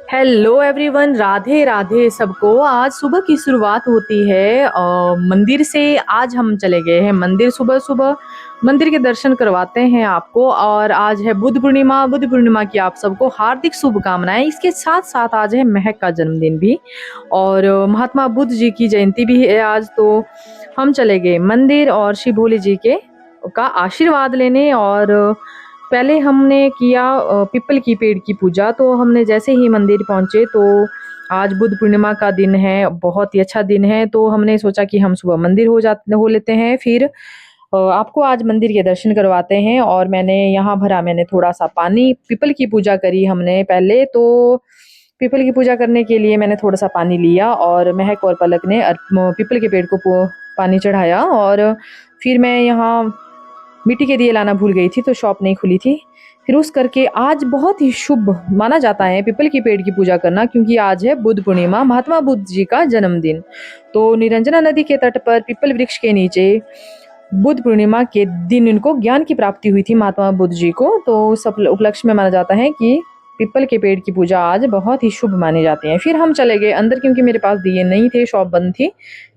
Hello everyone, Radhe Radhe सबको। आज सुबह की शुरुआत होती है मंदिर से। आज हम चले गए हैं मंदिर। सुबह सुबह मंदिर के दर्शन करवाते हैं आपको। और आज है बुद्ध पूर्णिमा। बुद्ध पूर्णिमा की आप सबको हार्दिक शुभकामनाएं। इसके साथ साथ आज है महक का जन्मदिन भी और महात्मा बुद्ध जी की जयंती भी है आज। तो हम चले गए मंदिर और शिव भोले जी के का आशीर्वाद लेने। और पहले हमने किया पीपल की पेड़ की पूजा। तो हमने जैसे ही मंदिर पहुंचे तो आज बुद्ध पूर्णिमा का दिन है, बहुत ही अच्छा दिन है। तो हमने सोचा कि हम सुबह मंदिर हो लेते हैं, फिर आपको आज मंदिर के दर्शन करवाते हैं। और मैंने थोड़ा सा पानी, पीपल की पूजा करी हमने पहले। तो पीपल की पूजा करने के लिए मैंने थोड़ा सा पानी लिया और महक और पलक ने पीपल के पेड़ को पानी चढ़ाया। और फिर मैं यहाँ मिट्टी के दिए लाना भूल गई थी, तो शॉप नहीं खुली थी। फिर उस करके आज बहुत ही शुभ माना जाता है पीपल की पेड़ की पूजा करना, क्योंकि आज है बुद्ध पूर्णिमा, महात्मा बुद्ध जी का जन्मदिन। तो निरंजना नदी के तट पर पीपल वृक्ष के नीचे बुद्ध पूर्णिमा के दिन इनको ज्ञान की प्राप्ति हुई थी, महात्मा बुद्ध जी को। तो सब उपलक्ष्य में माना जाता है कि पीपल के पेड़ की पूजा आज बहुत ही शुभ मानी जाती है। फिर हम चले गए अंदर, क्योंकि मेरे पास दिए नहीं थे, शॉप बंद थी।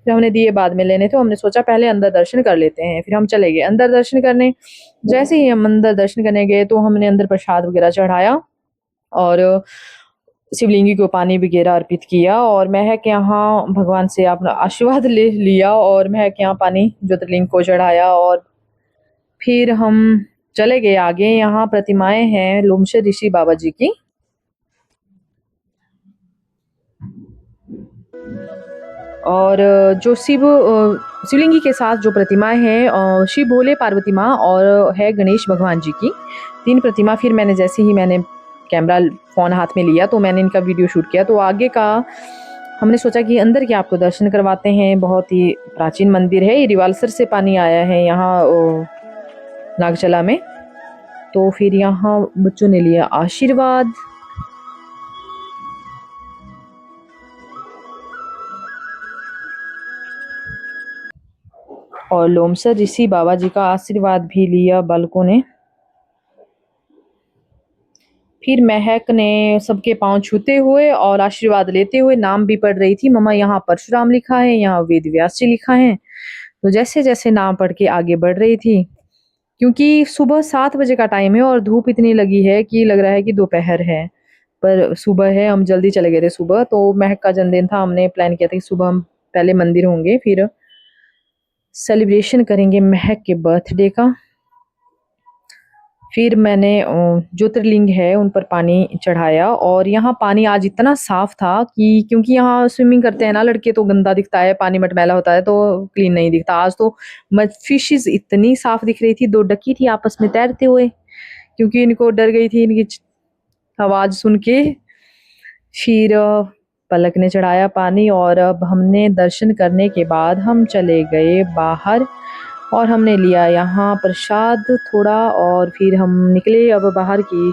फिर हमने दिए बाद में लेने थे, हमने सोचा पहले अंदर दर्शन कर लेते हैं। फिर हम चले गए अंदर दर्शन करने। जैसे ही हम अंदर दर्शन करने गए तो हमने अंदर प्रसाद वगैरह चढ़ाया और शिवलिंगी को पानी वगैरह अर्पित किया। और महक यहाँ भगवान से अपना आशीर्वाद ले लिया और महक यहाँ पानी ज्योतिर्लिंग को चढ़ाया। और फिर हम चले गए आगे। यहाँ प्रतिमाएं हैं लोमशे ऋषि बाबा जी की। और जो शिवलिंगी के साथ जो प्रतिमाएं हैं, शिव भोले, पार्वती माँ और है गणेश भगवान जी की 3 प्रतिमा। फिर मैंने कैमरा फ़ोन हाथ में लिया तो मैंने इनका वीडियो शूट किया। तो आगे का हमने सोचा कि अंदर के आपको दर्शन करवाते हैं। बहुत ही प्राचीन मंदिर है, ये रिवालसर से पानी आया है यहाँ नागचला में। तो फिर यहाँ बच्चों ने लिया आशीर्वाद। और लोमसर ऋषि बाबा जी का आशीर्वाद भी लिया बालकों ने। फिर महक ने सबके पांव छूते हुए और आशीर्वाद लेते हुए नाम भी पढ़ रही थी। मम्मा यहाँ परशुराम लिखा है, यहाँ वेद व्यास जी लिखा है। तो जैसे जैसे नाम पढ़ के आगे बढ़ रही थी, क्योंकि सुबह 7 बजे का टाइम है और धूप इतनी लगी है कि लग रहा है कि दोपहर है, पर सुबह है। हम जल्दी चले गए थे सुबह। तो महक का जन्मदिन था, हमने प्लान किया था कि सुबह हम पहले मंदिर होंगे, फिर सेलिब्रेशन करेंगे महक के बर्थडे का। फिर मैंने ज्योतिर्लिंग है उन पर पानी चढ़ाया। और यहाँ पानी आज इतना साफ था कि क्योंकि यहाँ स्विमिंग करते हैं ना लड़के, तो गंदा दिखता है, पानी मटमैला होता है तो क्लीन नहीं दिखता। आज तो फिशेस इतनी साफ दिख रही थी, 2 डकी थी आपस में तैरते हुए, क्योंकि इनको डर गई थी इनकी आवाज़ सुन के। फिर पलक ने चढ़ाया पानी और अब हमने दर्शन करने के बाद हम चले गए बाहर और हमने लिया यहाँ प्रसाद थोड़ा। और फिर हम निकले अब बाहर की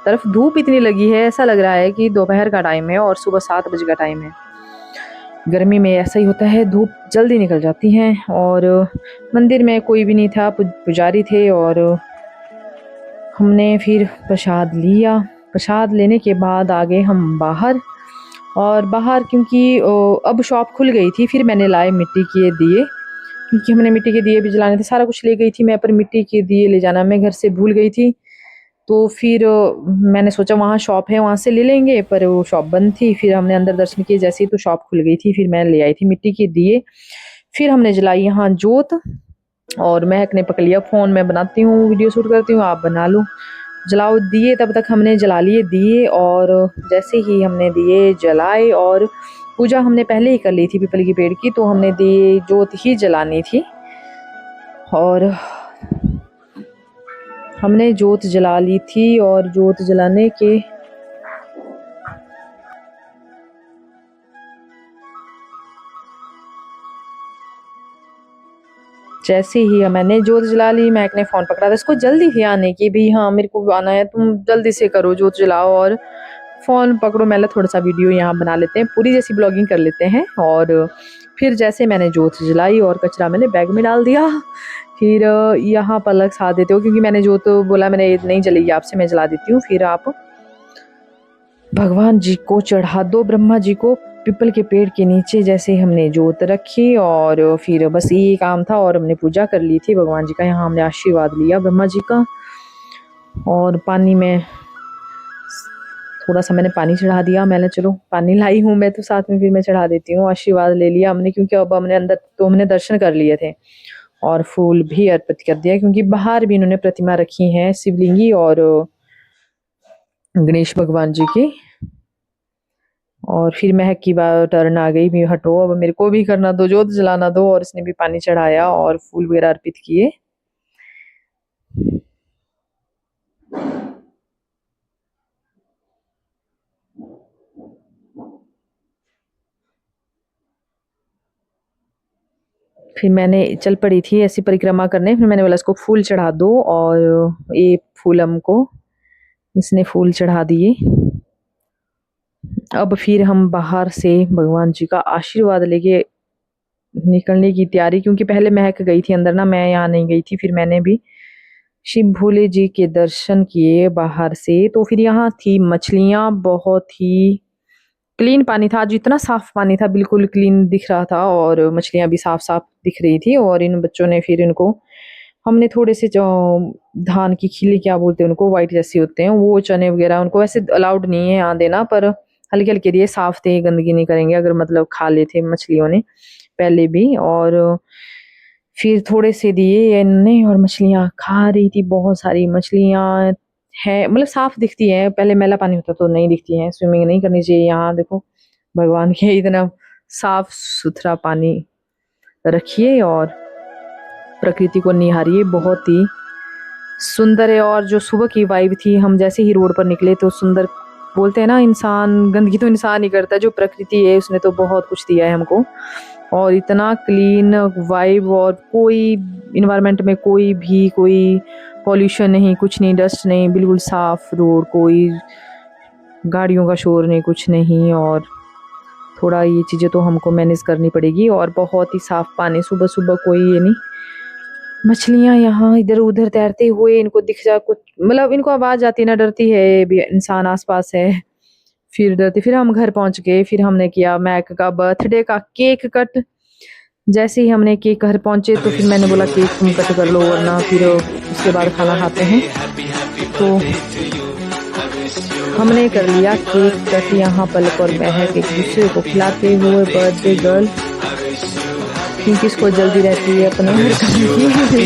तरफ। धूप इतनी लगी है, ऐसा लग रहा है कि दोपहर का टाइम है और सुबह 7 बजे का टाइम है। गर्मी में ऐसा ही होता है, धूप जल्दी निकल जाती है। और मंदिर में कोई भी नहीं था, पुजारी थे। और हमने फिर प्रसाद लिया। प्रसाद लेने के बाद आ गए हम बाहर। और बाहर क्योंकि अब शॉप खुल गई थी, फिर मैंने लाए मिट्टी के दिए, क्योंकि हमने मिट्टी के दिए भी जलाने थे। सारा कुछ ले गई थी मैं, पर मिट्टी के दिए ले जाना मैं घर से भूल गई थी। तो फिर मैंने सोचा वहाँ शॉप है, वहाँ से ले लेंगे, पर वो शॉप बंद थी। फिर हमने अंदर दर्शन किए, जैसे ही तो शॉप खुल गई थी। फिर मैं ले आई थी मिट्टी के दिए। फिर हमने जलाई यहाँ जोत। और महक ने पकड़ लिया फ़ोन, मैं बनाती हूँ, वीडियो शूट करती हूँ, आप बना लो, जलाओ दिए। तब तक हमने जला लिए दिए। और जैसे ही हमने दिए जलाए, और पूजा हमने पहले ही कर ली थी पीपल की पेड़ की, तो हमने दिए जोत ही जलानी थी। और हमने जोत जला ली थी। और जोत जलाने के जैसे ही मैंने जोत जला ली, महक ने फ़ोन पकड़ा था, इसको जल्दी थी आने की भी, हाँ मेरे को आना है, तुम जल्दी से करो, जोत जलाओ और फ़ोन पकड़ो। मैंने थोड़ा सा वीडियो यहाँ बना लेते हैं, पूरी जैसी ब्लॉगिंग कर लेते हैं। और फिर जैसे मैंने जोत जलाई और कचरा मैंने बैग में डाल दिया। फिर यहाँ पलक साथ देते हो, क्योंकि मैंने जोत बोला मैंने नहीं जलेगी आपसे, मैं जला देती हूँ, फिर आप भगवान जी को चढ़ा दो, ब्रह्मा जी को पीपल के पेड़ के नीचे जैसे हमने जोत रखी और फिर बस ये काम था और हमने पूजा कर ली थी भगवान जी का। यहाँ हमने आशीर्वाद लिया ब्रह्मा जी का और पानी में थोड़ा सा मैंने पानी चढ़ा दिया। मैंने चलो पानी लाई हूँ मैं तो साथ में फिर मैं चढ़ा देती हूँ। आशीर्वाद ले लिया हमने क्योंकि अब हमने अंदर तो हमने दर्शन कर लिए थे और फूल भी अर्पित कर दिया क्योंकि बाहर भी इन्होंने प्रतिमा रखी है शिवलिंगी और गणेश भगवान जी की। और फिर महक की बात टर्न आ गई, भी हटो अब मेरे को भी करना दो, जोत जलाना दो। और इसने भी पानी चढ़ाया और फूल वगैरह अर्पित किए। फिर मैंने चल पड़ी थी ऐसी परिक्रमा करने, फिर मैंने बोला इसको फूल चढ़ा दो और ये फूल हमको इसने फूल चढ़ा दिए। अब फिर हम बाहर से भगवान जी का आशीर्वाद लेके निकलने की तैयारी, क्योंकि पहले महक गई थी अंदर ना, मैं यहाँ नहीं गई थी। फिर मैंने भी शिव भोले जी के दर्शन किए बाहर से। तो फिर यहाँ थी मछलियाँ, बहुत ही क्लीन पानी था आज, इतना साफ पानी था, बिल्कुल क्लीन दिख रहा था और मछलियाँ भी साफ साफ दिख रही थी। और इन बच्चों ने फिर इनको हमने थोड़े से जो धान की खिली क्या बोलते हैं उनको, वाइट जैसे होते हैं वो चने वगैरह, उनको वैसे अलाउड नहीं है यहाँ देना, पर हल्के हल्के दिए, साफ थे, गंदगी नहीं करेंगे अगर मतलब खा लेते मछलियों ने पहले भी। और फिर थोड़े से दिए इन्होंने और मछलियाँ खा रही थी, बहुत सारी मछलियाँ है, मतलब साफ दिखती है। पहले मैला पानी होता तो नहीं दिखती है, स्विमिंग नहीं करनी चाहिए यहाँ। देखो भगवान के इतना साफ सुथरा पानी रखिए और प्रकृति को निहारिए, बहुत ही सुंदर है। और जो सुबह की वाइब थी, हम जैसे ही रोड पर निकले तो सुंदर, बोलते हैं ना इंसान गंदगी तो इंसान ही करता है, जो प्रकृति है उसने तो बहुत कुछ दिया है हमको। और इतना क्लीन वाइब और कोई इन्वायरमेंट में कोई भी कोई पॉल्यूशन नहीं, कुछ नहीं, डस्ट नहीं, बिल्कुल साफ रोड, कोई गाड़ियों का शोर नहीं, कुछ नहीं। और थोड़ा ये चीज़ें तो हमको मैनेज करनी पड़ेगी। और बहुत ही साफ पानी, सुबह सुबह कोई ये नहीं, मछलियाँ यहाँ इधर उधर तैरते हुए, इनको दिख जा कुछ, मतलब इनको आवाज़ आती ना, डरती है भी इंसान आसपास है, फिर डरती। फिर हम घर पहुंच गए, फिर हमने किया मैक का बर्थडे का केक कट। जैसे ही हमने केक घर पहुंचे तो फिर मैंने बोला केक तुम कट कर लो वरना फिर उसके बाद खाना खाते हैं। तो हमने कर लिया केक कट, यहाँ पलक और महक एक दूसरे को खिलाते हुए बर्थडे गर्ल, क्योंकि इसको जल्दी रहती है अपने घर की। फिर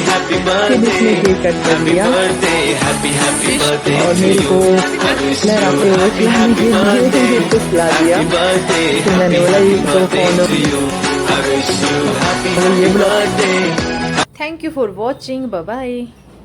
इसने केक कट कर लिया और मेरे को लहराते हुए खिलाने के लिए मेरे को खिला दिया। फिर मैंने बोला ये तो फोन ये blog. Thank you for watching, bye bye.